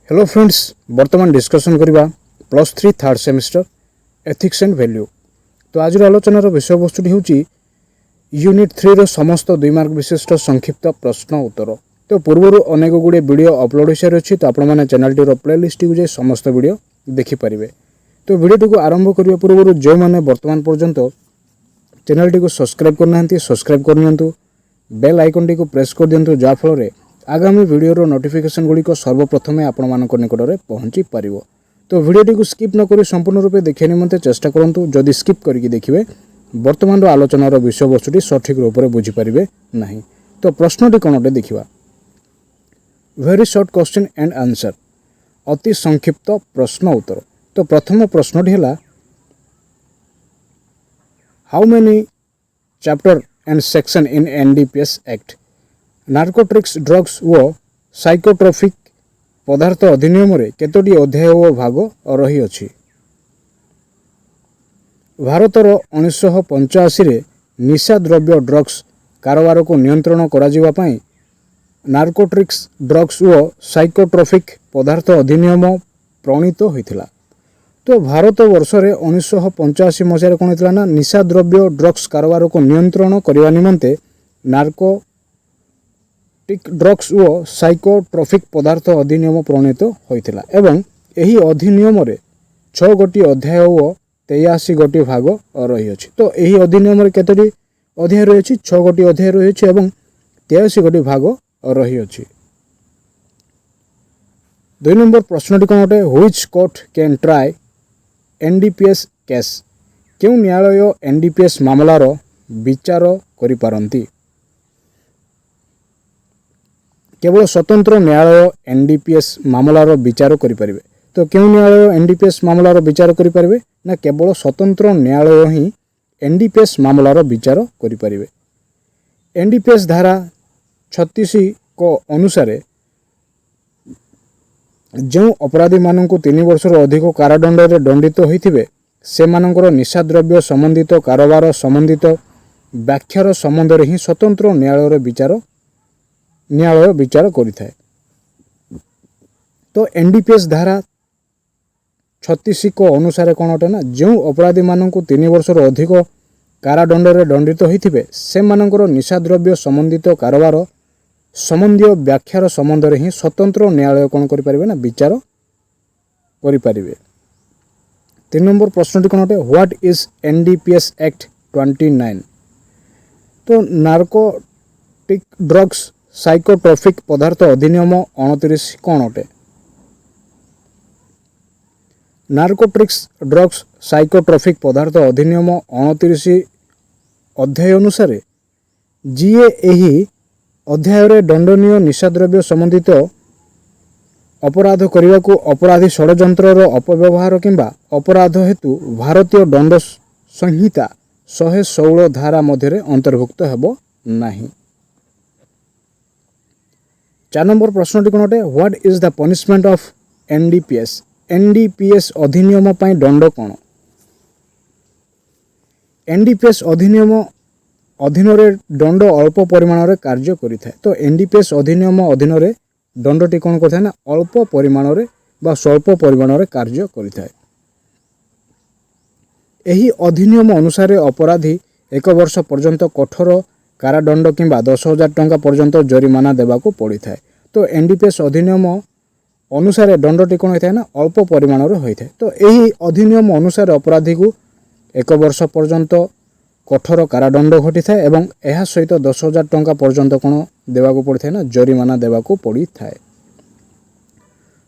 Hello friends, वर्तमान discussion करवा +3 third semester ethics and value. तो आज आलोचनार विषय वस्तुटी हूँ यूनिट 3 रो समस्त 2 मार्क विशिष्ट संक्षिप्त प्रश्न उत्तर। तो पूर्व अनेक गुड़े वीडियो अपलोड हो सारी अच्छी, तो आपण चैनल टी प्लेलिस्ट को जाए समस्त वीडियो देखिपारे। तो वीडियो को आरंभ करने पूर्व जो मैंने वर्तमान पर्यंत चैनल टी को सब्सक्राइब करना सब्सक्राइब करनी, बेल आइकन टी को प्रेस कर दिंतु, जहाँफल आगामी वीडियो नोटिफिकेशन गुड़िक सर्वप्रथम आपण मान निकट में पहुँची पार। तो वीडियो को स्किप न करी संपूर्ण रूपे देखा निमंते चेष्टा करूँ। जदि स्किप करके देखिए वर्तमान आलोचनार विषय वस्तुटी सठिक रूप से बुझीपारे ना। तो प्रश्नटी कौन अटे देखा। Very short question and answer, अति संक्षिप्त प्रश्न उत्तर। तो प्रथम प्रश्नटी है how many chapter and section in NDPS act. Narcotics drugs व साइकोट्रोपिक पदार्थ अधिनियम रे केतोटी अध्याय व भाग रही अछि। भारतर 1985 रे निशा द्रव्य ड्रग्स कारोबार को नियंत्रण कराजिबा पई नार्कोटिक्स ड्रग्स व साइकोट्रोपिक पदार्थ अधिनियम प्रणीत होइथिला। तो भारत वर्ष रे 1985 मसीह कौन होता ना, निशा द्रव्य ड्रग्स कारोबार को नियंत्रण करने निमंते नार्कोटिक ड्रग्स व साइकोट्रोपिक पदार्थ अधिनियम प्रणीत होइथिला एवं एही अधिनियम रे 6 गोटी अध्याय व 83 गोटी भाग रही अछि। तो एही अधिनियम रे केतोटी अध्याय रही अछि, 6 गोटी अध्याय रही अछि एवं 83 गोटी भाग रही अछि। 2 नंबर प्रश्नटी कोन अटे, which court can try NDPS case. क्यों न्यायालय एनडीपीएस मामलार विचार करि पारंती। केवल स्वतंत्र न्यायालय एनडीपीएस मामलार विचार करें। तो क्यों न्यायालय एनडीपीएस मामलार विचार करें ना, केवल स्वतंत्र न्यायालय ही एनडीपीएस मामलार विचार करें। एनडीपीएस धारा 36 को अनुसार जो अपराधी मानक 3 वर्ष अधिक कारादंड रे दंडित होइथिबे से मानकर निशा द्रव्य संबंधित कारोबार संबंधित व्याख्यार संबंध रे ही स्वतंत्र न्यायालय विचार करिथाय। तो एनडीपीएस धारा 36 को अनुसार कौन अटे ना, जो अपराधी मानक 3 वर्ष अधिक कारादंड रे दंडित होइथिबे से मानकर निशा द्रव्य संबंधित कारोबार संबंधी व्याख्यार संबंध रे ही स्वतंत्र न्यायालय कौन करि परिबे ना, विचार करि परिबे। 3 नंबर प्रश्नटी कौन अटे, व्हाट इज एनडीपीएस एक्ट 29। तो नार्कोटिक ड्रग्स साइकोट्रोपिक पदार्थ अधिनियम 29 कौन अटे। नार्कोटिक्स ड्रग्स साइकोट्रोपिक पदार्थ अधिनियम 29 अध्याय अनुसार जीए एही अध्याय रे दंडनीय निशाद्रव्य संबंधित अपराध करने को अपराधी षड्यंत्र अपव्यवहार किंबा अपराध हेतु भारतीय दंड संहिता 116 धारा मध्य अंतर्भुक्त हेबो नाही। 4 नंबर प्रश्नटी कौन अटे, what is the punishment of NDPS. NDPS अधिनियम पाई दंड कौन। एनडीपीएस अधिनियम अधीन रे दंड अल्प परिमाण रे कार्य करिथाय। तो एनडीपीएस अधिनियम अधीन रे दंडटी कौन करथाय ना, अल्प परिमाण रे बा स्वल्प परिमाण रे कार्य करिथाय। एही अधिनियम अनुसार अपराधी 1 वर्ष पर्यंत कठोर कारादंड किंबा 10,000 टंका पर्यंत जरिमाना देवाको पड़ी थाए। तो एनडीपीएस अधिनियम अनुसार दंडटी कौन होता है ना, अल्प परिमाण रे होता है। तो यही अधिनियम अनुसार अपराधी को 1 वर्ष पर्यंत कठोर कारादंड घटी थाए एवं यह सहित 10,000 टंका पर्यंत कौन देवाको पड़ी थाए ना, जरिमाना देवाको पड़ी थाए।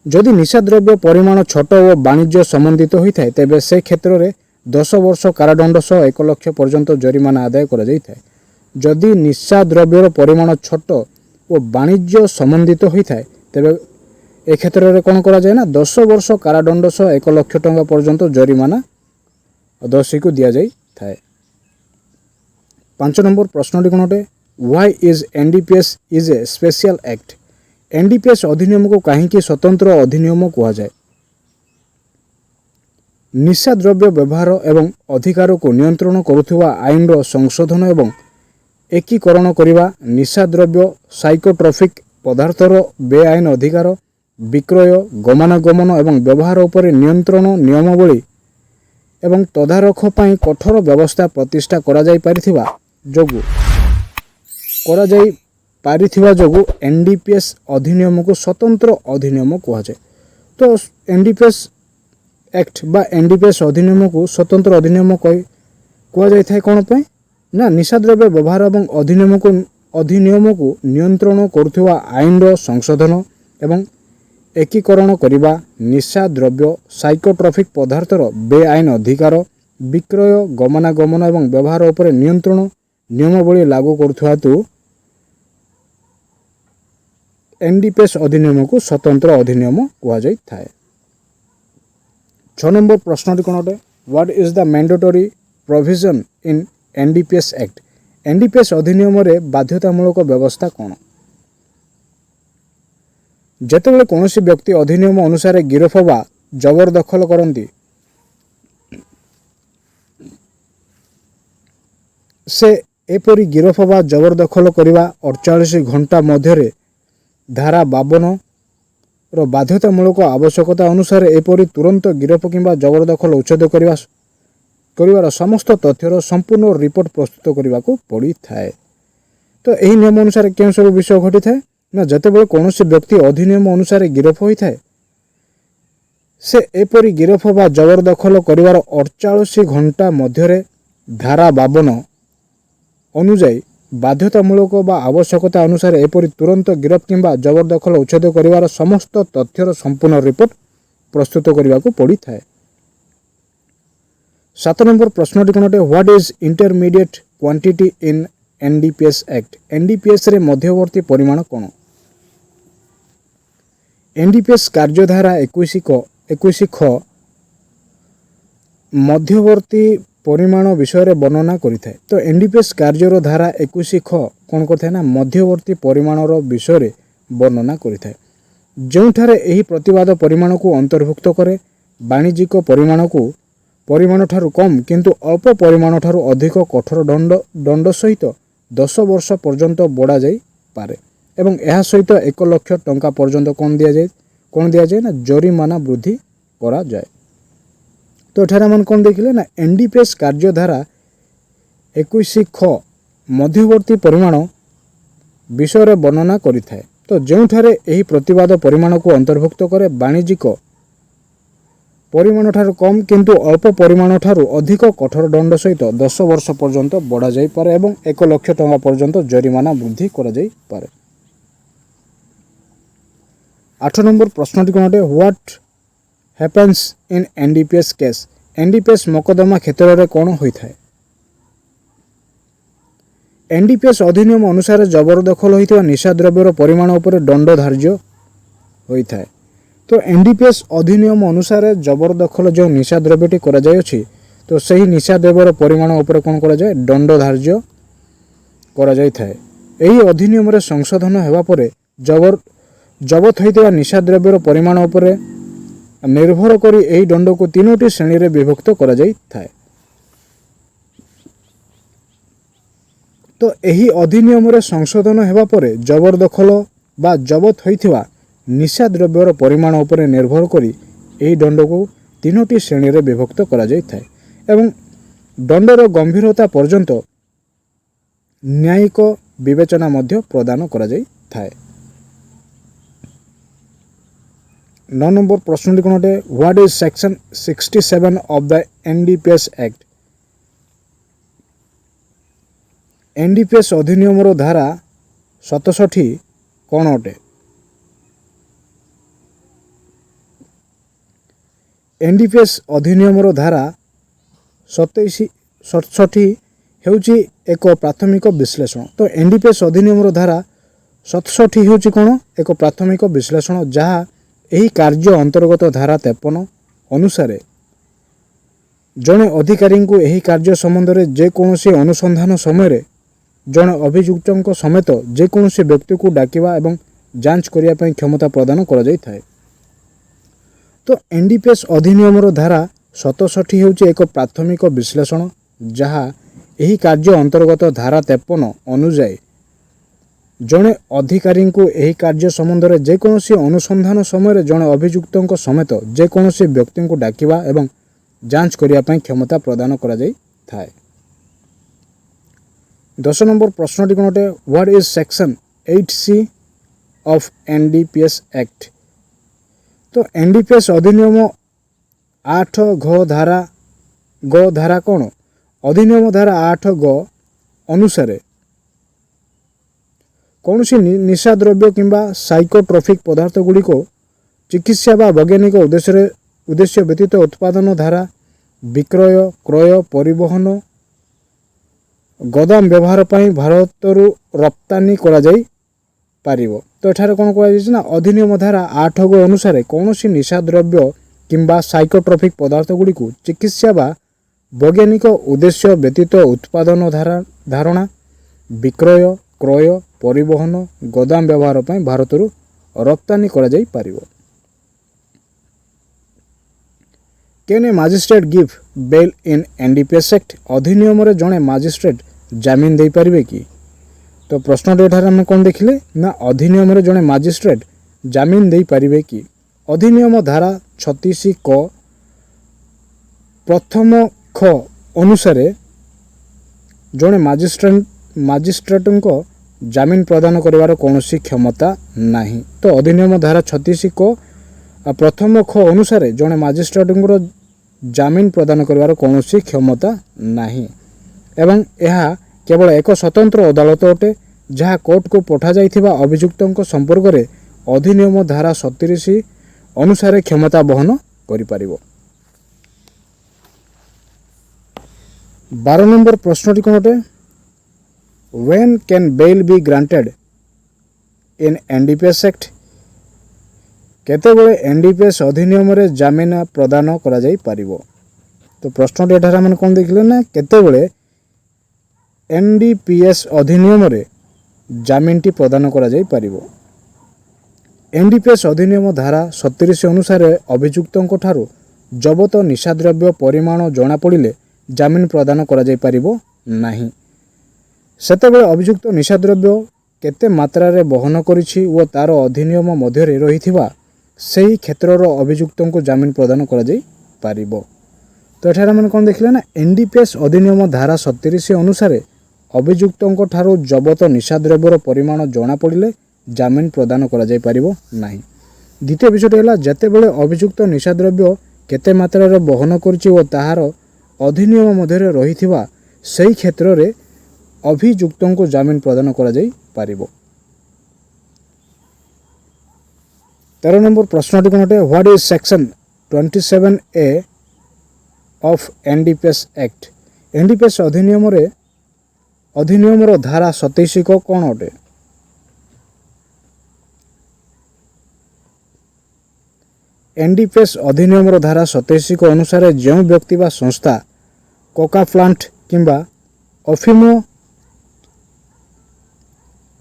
जदि निशाद्रव्य परिमाण छोट और वाणिज्य संबंधित होता है तेबे से क्षेत्र में 10 वर्ष कारादंड सह 1 लाख पर्यंत जरिमाना आदाय करा जाय थाए। जदि निशा द्रव्यर परिमाण छोट और वाणिज्य संबंधित होता है तेबे ए क्षेत्र में कौन करा जाए ना, 10 वर्ष कारादंड सह 1 लाख टंका पर्यंत जरिमाना दोषी को दि जाय थाए। 5 नंबर प्रश्नटी कौन अटे, why is NDPS is a special act. NDPS अधिनियम को कहीं स्वतंत्र अधिनियम कहा जाए। निशा द्रव्य व्यवहार एवं अधिकार को नियंत्रण करुवा आईन संशोधन एवं एकीकरण करने निशा द्रव्य साइकोट्रोपिक पदार्थर बेआईन अधिकार ବିକ୍ରୟ, ଗମନାଗମନ ଏବଂ ବ୍ୟବହାର ଉପରେ ନିୟନ୍ତ୍ରଣ ନିୟମାବଳୀ ଏବଂ ତଦାରଖ ପାଇଁ କଠୋର ବ୍ୟବସ୍ଥା ପ୍ରତିଷ୍ଠା କରାଯାଇପାରିଥିବା ଯୋଗୁଁ ଏନ୍ଡିପିଏସ୍ ଅଧିନିୟମକୁ ସ୍ୱତନ୍ତ୍ର ଅଧିନିୟମ କୁହାଯାଏ। ତ ଏନ୍ଡିପିଏସ୍ ଆକ୍ଟ ବା ଏନ୍ଡିପିଏସ୍ ଅଧିନିୟମକୁ ସ୍ୱତନ୍ତ୍ର ଅଧିନିୟମ କୁହାଯାଇଥାଏ କ'ଣ ପାଇଁ ନା ନିଶାଦ୍ରବ୍ୟ ବ୍ୟବହାର ଏବଂ ଅଧିନିୟମକୁ ନିୟନ୍ତ୍ରଣ କରୁଥିବା ଆଇନର ସଂଶୋଧନ ଏବଂ ଏକୀକରଣ କରିବା, ନିଶାଦ୍ରବ୍ୟ ସାଇକୋଟ୍ରପିକ୍ ପଦାର୍ଥର ବେଆଇନ ଅଧିକାର, ବିକ୍ରୟ, ଗମନାଗମନ ଏବଂ ବ୍ୟବହାର ଉପରେ ନିୟନ୍ତ୍ରଣ ନିୟମାବଳୀ ଲାଗୁ କରୁଥିବା ହେତୁ ଏନ୍ଡିପିଏସ୍ ଅଧିନିୟମକୁ ସ୍ୱତନ୍ତ୍ର ଅଧିନିୟମ କୁହାଯାଇଥାଏ। 6 ନମ୍ବର ପ୍ରଶ୍ନଟି କ'ଣ ଅଟେ? What is the mandatory provision in NDPS act? NDPS ଅଧିନିୟମରେ ବାଧ୍ୟତାମୂଳକ ବ୍ୟବସ୍ଥା କ'ଣ? ଯେତେବେଳେ କୌଣସି ବ୍ୟକ୍ତି ଅଧିନିୟମ ଅନୁସାରେ ଗିରଫ ବା ଜବରଦଖଲ କରନ୍ତି, ସେ ଏପରି ଗିରଫ ବା ଜବରଦଖଲ କରିବା 48 ଘଣ୍ଟା ମଧ୍ୟରେ ଧାରା 52ର ବାଧ୍ୟତାମୂଳକ ଆବଶ୍ୟକତା ଅନୁସାରେ ଏପରି ତୁରନ୍ତ ଗିରଫ କିମ୍ବା ଜବରଦଖଲ ଉଚ୍ଛେଦ କରିବାର ସମସ୍ତ ତଥ୍ୟର ସମ୍ପୂର୍ଣ୍ଣ ରିପୋର୍ଟ ପ୍ରସ୍ତୁତ କରିବାକୁ ପଡ଼ିଥାଏ। ତ ଏହି ନିୟମ ଅନୁସାରେ କେଉଁ ସବୁ ବିଷୟ ଘଟିଥାଏ ନା ଯେତେବେଳେ କୌଣସି ବ୍ୟକ୍ତି ଅଧିନିୟମ ଅନୁସାରେ ଗିରଫ ହୋଇଥାଏ, ସେ ଏପରି ଗିରଫ ବା ଜବରଦଖଲ କରିବାର 48 ଘଣ୍ଟା ମଧ୍ୟରେ ଧାରା 52 ଅନୁଯାୟୀ ବାଧ୍ୟତାମୂଳକ ବା ଆବଶ୍ୟକତା ଅନୁସାରେ ଏପରି ତୁରନ୍ତ ଗିରଫ କିମ୍ବା ଜବରଦଖଲ ଉଚ୍ଛେଦ କରିବାର ସମସ୍ତ ତଥ୍ୟର ସମ୍ପୂର୍ଣ୍ଣ ରିପୋର୍ଟ ପ୍ରସ୍ତୁତ କରିବାକୁ ପଡ଼ିଥାଏ। 7 ନମ୍ବର ପ୍ରଶ୍ନଟି କ'ଣ ଅଟେ? What is intermediate quantity in NDPS act? ଏନ୍ଡିପିଏସ୍ରେ ମଧ୍ୟବର୍ତ୍ତୀ ପରିମାଣ କ'ଣ? ଏନ୍ଡିପିଏସ୍ କାର୍ଯ୍ୟଧାରା 21 ଖ ମଧ୍ୟବର୍ତ୍ତୀ ପରିମାଣ ବିଷୟରେ ବର୍ଣ୍ଣନା କରିଥାଏ। ତ ଏନ୍ଡିପିଏସ୍ କାର୍ଯ୍ୟର ଧାରା 21 ଖ କ'ଣ କରିଥାଏ ନା ମଧ୍ୟବର୍ତ୍ତୀ ପରିମାଣର ବିଷୟରେ ବର୍ଣ୍ଣନା କରିଥାଏ, ଯେଉଁଠାରେ ଏହି ପ୍ରତିବାଦ ପରିମାଣକୁ ଅନ୍ତର୍ଭୁକ୍ତ କରେ। ବାଣିଜ୍ୟିକ ପରିମାଣଠାରୁ କମ୍ କିନ୍ତୁ ଅଳ୍ପ ପରିମାଣଠାରୁ ଅଧିକ କଠୋର ଦଣ୍ଡ ସହିତ 10 ବର୍ଷ ପର୍ଯ୍ୟନ୍ତ ବଢ଼ାଯାଇପାରେ ଏବଂ ଏହା ସହିତ 1 ଲକ୍ଷ ଟଙ୍କା ପର୍ଯ୍ୟନ୍ତ କ'ଣ ଦିଆଯାଏ ନା ଜରିମାନା ବୃଦ୍ଧି କରାଯାଏ। ତ ଏଠାରେ ଆମେ କ'ଣ ଦେଖିଲେ ନା ଏନ୍ଡିପିଏସ୍ କାର୍ଯ୍ୟଧାରା 21 ଖ ମଧ୍ୟବର୍ତ୍ତୀ ପରିମାଣ ବିଷୟରେ ବର୍ଣ୍ଣନା କରିଥାଏ। ତ ଯେଉଁଠାରେ ଏହି ପ୍ରତିବାଦ ପରିମାଣକୁ ଅନ୍ତର୍ଭୁକ୍ତ କରେ। ବାଣିଜ୍ୟିକ ପରିମାଣଠାରୁ କମ୍ କିନ୍ତୁ ଅଳ୍ପ ପରିମାଣଠାରୁ ଅଧିକ କଠୋର ଦଣ୍ଡ ସହିତ 10 ବର୍ଷ ପର୍ଯ୍ୟନ୍ତ ବଢ଼ାଯାଇପାରେ ଏବଂ 1 ଲକ୍ଷ ଟଙ୍କା ପର୍ଯ୍ୟନ୍ତ ଜରିମାନା ବୃଦ୍ଧି କରାଯାଇପାରେ। 8 ନମ୍ବର ପ୍ରଶ୍ନଟି କ'ଣ ଅଟେ? What happens in NDPS case? NDPS ମକଦ୍ଦମା କ୍ଷେତ୍ରରେ କ'ଣ ହୋଇଥାଏ? ଏନ୍ଡିପିଏସ୍ ଅଧିନିୟମ ଅନୁସାରେ ଜବରଦଖଲ ହୋଇଥିବା ନିଶାଦ୍ରବ୍ୟର ପରିମାଣ ଉପରେ ଦଣ୍ଡ ଧାର୍ଯ୍ୟ ହୋଇଥାଏ। ତ ଏନ୍ଡିପିଏସ୍ ଅଧିନିୟମ ଅନୁସାରେ ଜବରଦଖଲ ଯେଉଁ ନିଶାଦ୍ରବ୍ୟଟି କରାଯାଇଅଛି, ତ ସେହି ନିଶାଦ୍ରବ୍ୟର ପରିମାଣ ଉପରେ କ'ଣ କରାଯାଏ? ଦଣ୍ଡ ଧାର୍ଯ୍ୟ କରାଯାଇଥାଏ। ଏହି ଅଧିନିୟମରେ ସଂଶୋଧନ ହେବା ପରେ ଜବତ ହୋଇଥିବା ନିଶାଦ୍ରବ୍ୟର ପରିମାଣ ଉପରେ ନିର୍ଭର କରି ଏହି ଦଣ୍ଡକୁ 3ଟି ଶ୍ରେଣୀରେ ବିଭକ୍ତ କରାଯାଇଥାଏ। ତ ଏହି ଅଧିନିୟମରେ ସଂଶୋଧନ ହେବା ପରେ ଜବରଦଖଲ ବା ଜବତ ହୋଇଥିବା ନିଶାଦ୍ରବ୍ୟର ପରିମାଣ ଉପରେ ନିର୍ଭର କରି ଏହି ଦଣ୍ଡକୁ 3ଟି ଶ୍ରେଣୀରେ ବିଭକ୍ତ କରାଯାଇଥାଏ ଏବଂ ଦଣ୍ଡର ଗମ୍ଭୀରତା ପର୍ଯ୍ୟନ୍ତ ନ୍ୟାୟିକ ବିବେଚନା ମଧ୍ୟ ପ୍ରଦାନ କରାଯାଇଥାଏ। 9 ନମ୍ବର ପ୍ରଶ୍ନଟି କ'ଣ ଅଟେ? What is section 67 of the NDPS act? NDPS ଅଧିନିୟମର ଧାରା 67 କ'ଣ ଅଟେ? ଏନ୍ଡିପିଏସ୍ ଅଧିନିୟମର ଧାରା 67 ହେଉଛି ଏକ ପ୍ରାଥମିକ ବିଶ୍ଳେଷଣ। ତ ଏନ୍ଡିପିଏସ୍ ଅଧିନିୟମର ଧାରା 67 ହେଉଛି କ'ଣ? ଏକ ପ୍ରାଥମିକ ବିଶ୍ଳେଷଣ, ଯାହା ଏହି କାର୍ଯ୍ୟ ଅନ୍ତର୍ଗତ ଧାରା 53 ଅନୁସାରେ ଜଣେ ଅଧିକାରୀଙ୍କୁ ଏହି କାର୍ଯ୍ୟ ସମ୍ବନ୍ଧରେ ଯେକୌଣସି ଅନୁସନ୍ଧାନ ସମୟରେ ଜଣେ ଅଭିଯୁକ୍ତଙ୍କ ସମେତ ଯେକୌଣସି ବ୍ୟକ୍ତିକୁ ଡାକିବା ଏବଂ ଯାଞ୍ଚ କରିବା ପାଇଁ କ୍ଷମତା ପ୍ରଦାନ କରାଯାଇଥାଏ। ତ ଏନ୍ଡିପିଏସ୍ ଅଧିନିୟମର ଧାରା 67 ହେଉଛି ଏକ ପ୍ରାଥମିକ ବିଶ୍ଳେଷଣ, ଯାହା ଏହି କାର୍ଯ୍ୟ ଅନ୍ତର୍ଗତ ଧାରା 53 ଅନୁଯାୟୀ जड़े अधिकारी को यही कार्य संबंध में जेकोसी अनुसंधान समय जड़े अभियुक्त समेत जेकोसी व्यक्ति को डाकिबा एवं जांच करने क्षमता प्रदान करा जाई थाए। 10 नंबर प्रश्नटी कौन अटे what is section 8C of NDPS act. तो एनडीपीएस अधिनियम 8 ग धारा कौन अधिनियम धारा 8 ग अनुसार कौन सी निशाद्रव्य किंबा साइकोट्रोफिक पदार्थ गुड़िक चिकित्सा व वैज्ञानिक उद्देश्य व्यतीत उत्पादन धारा विक्रय क्रय परिवहन गोदाम व्यवहार पर भारत रप्तानी करा जाई पारिबो। तो एठारे कौन कहुना अधिनियम धारा 8 ग अनुसार कौन सी निशाद्रव्य किंबा साइकोट्रोफिक पदार्थ गुड़िक चिकित्सा व वैज्ञानिक उद्देश्य व्यतीत उत्पादन धारणा विक्रय क्रय परिवहन गोदाम व्यवहार पर भारत रप्तानी करा जाई पारिबो। Can a magistrate give bail in NDPS act. अधिनियम रे जड़े मजिस्ट्रेट जामिन दे पारिबे कि। तो प्रश्न एठारे आम कौन देखिले ना अधिनियम रे जड़े मजिस्ट्रेट जामिन दे पारिबे कि। अधिनियम धारा 36 क प्रथम ख अनुसार जड़े मजिस्ट्रेट को जामिन प्रदान करिवार कौनसी क्षमता नहीं। तो अधिनियम धारा 36 को प्रथम ख अनुसार जड़े मजिस्ट्रेट जामिन प्रदान करिवार कौनसी क्षमता नहीं एवं यह केवल एक स्वतंत्र अदालत अटे जहाँ कोर्ट को पठा जाइथिबा अभियुक्तों संपर्क में अधिनियम धारा 37 अनुसार क्षमता बहन करि पारिबो। 12 नंबर प्रश्नटी कौन अटे when can bail be granted in NDPS act. केतेबेले एनडीपीएस अधिनियम रे जामिन प्रदान करा जाई पारिबो। तो प्रश्न एठारे हम कौन देखिले ना केतेबेले एनडीपीएस अधिनियम रे जामिन टी प्रदान करा जाई पारिबो। एनडीपीएस अधिनियम धारा 37 अनुसार अभियुक्तों ठारू जबत निशाद्रव्य परिमाण जना पड़िले जामिन प्रदान करा जाई पारिबो नाही। सेतेबेले अभियुक्त निशाद्रव्य केते मात्रा रे बहन करिछि ओ तार अधिनियम मध्य रे रहिथिबा सही क्षेत्रर अभियुक्तों को जामिन प्रदान करा जाई पारिबो। तो एठारे हम कौन देखिले ना एनडीपीएस अधिनियम धारा 37 अनुसार अभियुक्तों ठारू जबत निशाद्रव्यर परिमाण जना पड़िले जामिन प्रदान करा जाई पारिबो नाही। द्वितीय विषयटी है जेतेबेले अभियुक्त निशाद्रव्य केते मात्रा रे बहन करिछि ओ ताहार अधिनियम मध्य रे रहिथिबा सही क्षेत्र रे अभियुक्तों को जामिन प्रदान करा जाई पारिबो। 13 नंबर प्रश्नटी कौन अटे what is section 27A of NDPS act. NDPS अधिनियम रो धारा 27 को कौन अटे। एनडीपीएस अधिनियम रो धारा 27 को अनुसार जो व्यक्ति बा संस्था कोका प्लांट किंबा अफिम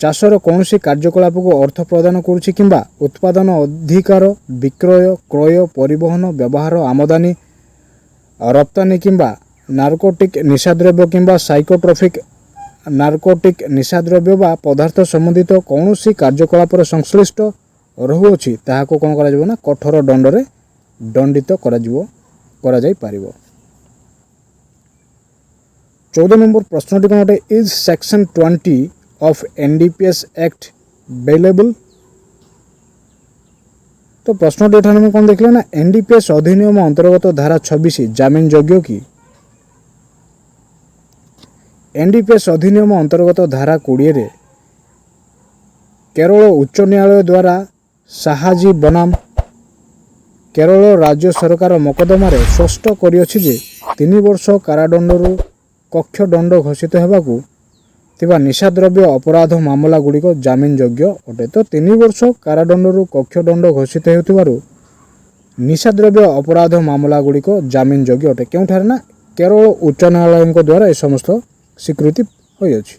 चाषर कौन सी कार्यकलाप को अर्थ प्रदान करुछि किंबा उत्पादन अधिकार विक्रय क्रय परिवहन व्यवहार आमदानी रप्तानी किंबा नार्कोटिक निशाद्रव्य किंबा साइकोट्रोफिक नार्कोटिक निशाद्रव्य बा पदार्थ संबंधित कौन सी कार्यकलाप संश्लिष्ट रहुछि ताहाको कौन करा जिवो ना कठोर दंड रे दंडित करा जाई पारिबो। 14 नंबर प्रश्नटी कौन अटे is section 20 of NDPS act bailable. तो प्रश्न एठाने में कौन देखले ना एनडीपीएस अधिनियम अंतर्गत धारा 26 जामिन योग्य कि। एनडीपीएस अधिनियम अंतर्गत धारा 20 रे केरल उच्च न्यायालय द्वारा साहाजी बनाम केरल राज्य सरकार मकदमा रे स्पष्ट करियछि जे 3 वर्ष कारादंडरू कक्ष दंड घोषित हेबाकू थिबा निशाद्रव्य अपराध मामला गुड़िक जामिन योग्य अटे। तो 3 वर्ष कारादंडरू कक्ष दंड घोषित हेउथिबारु निशाद्रव्य अपराध मामला गुड़िक जामिन योग्य अटे केउठार ना केरल उच्च न्यायालय द्वारा ए समस्त स्वीकृति होई अछि।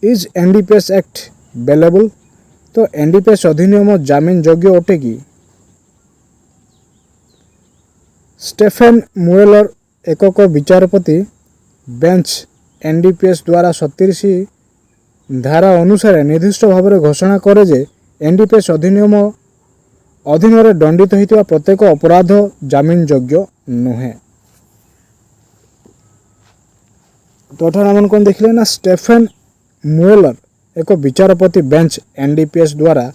Is NDPS act bailable. तो एनडीपीएस अधिनियम जामिन योग्य अटे कि। स्टेफेन मुएलर एकक विचारपति बेंच एनडीपीएस द्वारा 37 ଧାରା ଅନୁସାରେ ନିର୍ଦ୍ଦିଷ୍ଟ ଭାବରେ ଘୋଷଣା କରେ ଯେ ଏନ୍ଡିପିଏସ୍ ଅଧିନିୟମ ଅଧୀନରେ ଦଣ୍ଡିତ ହୋଇଥିବା ପ୍ରତ୍ୟେକ ଅପରାଧ ଜାମିନ ଯୋଗ୍ୟ ନୁହେଁ। ତ ଏଠାରେ ଆମେ କ'ଣ ଦେଖିଲେ ନା ଷ୍ଟେଫେନ୍ ମୁଏଲର ଏକ ବିଚାରପତି ବେଞ୍ଚ ଏନ୍ଡିପିଏସ୍ ଦ୍ୱାରା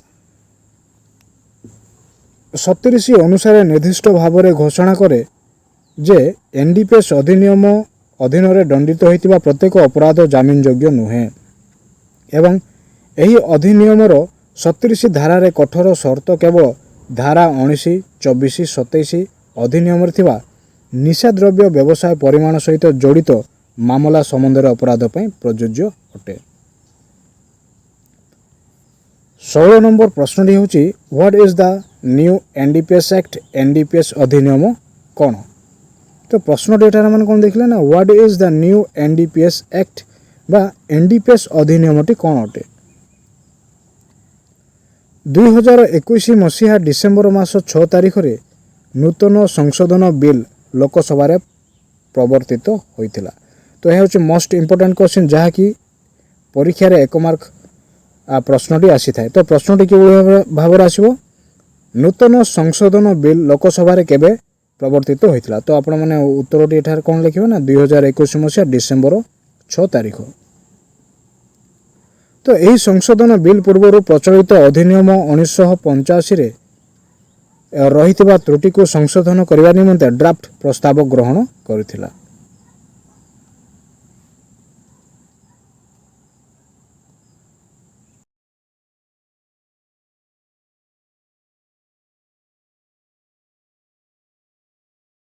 37 ଅନୁସାରେ ନିର୍ଦ୍ଦିଷ୍ଟ ଭାବରେ ଘୋଷଣା କରେ ଯେ ଏନ୍ଡିପିଏସ୍ ଅଧିନିୟମ ଅଧୀନରେ ଦଣ୍ଡିତ ହୋଇଥିବା ପ୍ରତ୍ୟେକ ଅପରାଧ ଜାମିନ ଯୋଗ୍ୟ ନୁହେଁ ଏବଂ ଏହି ଅଧିନିୟମର 37 ଧାରାରେ କଠୋର ସର୍ତ୍ତ କେବଳ ଧାରା 19, 24, 27 ଅଧିନିୟମରେ ଥିବା ନିଶାଦ୍ରବ୍ୟ ବ୍ୟବସାୟ ପରିମାଣ ସହିତ ଜଡ଼ିତ ମାମଲା ସମ୍ବନ୍ଧରେ ଅପରାଧ ପାଇଁ ପ୍ରଯୁଜ୍ୟ ଅଟେ। 16 ନମ୍ବର ପ୍ରଶ୍ନଟି ହେଉଛି what is the new NDPS act? NDPS ଅଧିନିୟମ କ'ଣ? ତ ପ୍ରଶ୍ନଟି ଏଠାରେ ମାନେ କ'ଣ ଦେଖିଲେ ନା what is the new NDPS act ବା ଏନ୍ଡିପିଏସ୍ ଅଧିନିୟମଟି କ'ଣ ଅଟେ? 2021 ମସିହା ଡିସେମ୍ବର ମାସ 6 ତାରିଖରେ ନୂତନ ସଂଶୋଧନ ବିଲ୍ ଲୋକସଭାରେ ପ୍ରବର୍ତ୍ତିତ ହୋଇଥିଲା। ତ ଏହା ହେଉଛି ମୋଷ୍ଟ ଇମ୍ପୋର୍ଟାଣ୍ଟ କ୍ୱେଶ୍ଚିନ୍ ଯାହାକି ପରୀକ୍ଷାରେ 1 ମାର୍କ ପ୍ରଶ୍ନଟି ଆସିଥାଏ। ତ ପ୍ରଶ୍ନଟି କିଭଳି ଭାବରେ ଆସିବ? ନୂତନ ସଂଶୋଧନ ବିଲ୍ ଲୋକସଭାରେ କେବେ ପ୍ରବର୍ତ୍ତିତ ହୋଇଥିଲା? ତ ଆପଣମାନେ ଉତ୍ତରଟି ଏଠାରେ କ'ଣ ଲେଖିବେ ନା 2021 ମସିହା ଡିସେମ୍ବର 6 ତାରିଖ। ତ ଏହି ସଂଶୋଧନ ବିଲ୍ ପୂର୍ବରୁ ପ୍ରଚଳିତ ଅଧିନିୟମ 1985ରେ ରହିଥିବା ତ୍ରୁଟିକୁ ସଂଶୋଧନ କରିବା ନିମନ୍ତେ ଡ୍ରାଫ୍ଟ ପ୍ରସ୍ତାବ ଗ୍ରହଣ କରିଥିଲା।